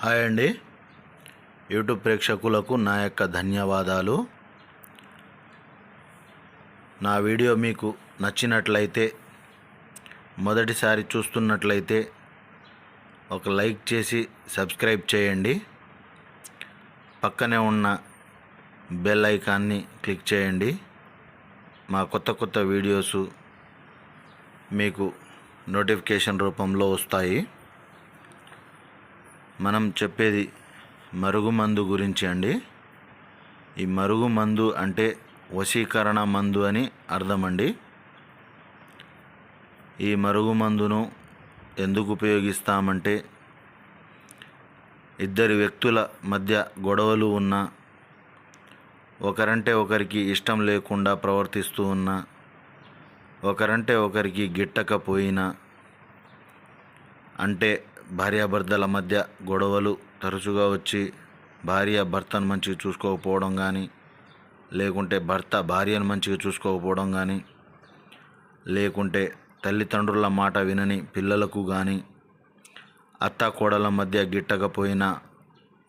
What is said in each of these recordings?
Hi అండి. YouTube ప్రేక్షకులకు నా యొక్క ధన్యవాదాలు. నా వీడియో మీకు నచ్చినట్లయితే, మొదటిసారి చూస్తున్నట్లయితే ఒక లైక్ చేసి సబ్స్క్రైబ్ చేయండి. పక్కనే ఉన్న బెల్ ఐకాన్ని క్లిక్ చేయండి. మా కొత్త వీడియోస్ మీకు నోటిఫికేషన్ రూపంలో వస్తాయి. మనం చెప్పేది మరుగుమందు గురించి అండి. ఈ మరుగుమందు అంటే వశీకరణ మందు అని అర్థం అండి. ఈ మరుగుమందును ఎందుకు ఉపయోగిస్తామంటే, ఇద్దరు వ్యక్తుల మధ్య గొడవలు ఉన్నా, ఒకరంటే ఒకరికి ఇష్టం లేకుండా ప్రవర్తిస్తూ ఉన్నా, ఒకరంటే ఒకరికి గిట్టకపోయినా, అంటే భార్యాభర్తల మధ్య గొడవలు తరచుగా వచ్చి భార్య భర్తను మంచిగా చూసుకోకపోవడం కానీ, లేకుంటే భర్త భార్యను మంచిగా చూసుకోకపోవడం కానీ, లేకుంటే తల్లిదండ్రుల మాట వినని పిల్లలకు కానీ, అత్త కోడల మధ్య గిట్టకపోయినా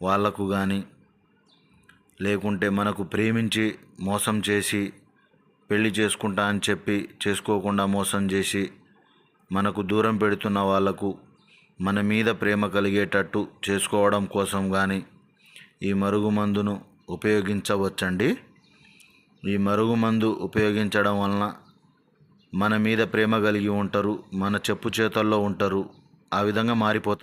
వాళ్లకు కానీ, లేకుంటే మనకు ప్రేమించి మోసం చేసి పెళ్లి చేసుకుంటా అని చెప్పి చేసుకోకుండా మోసం చేసి మనకు దూరం పెడుతున్న వాళ్లకు మన మీద ప్రేమ కలిగేటట్టు చేసుకోవడం కోసం కానీ ఈ మరుగుమందును ఉపయోగించవచ్చండి. ఈ మరుగుమందు ఉపయోగించడం వలన మన మీద ప్రేమ కలిగి ఉంటారు, మన చెప్పు చేతల్లో ఉంటారు, ఆ విధంగా మారిపోతారు.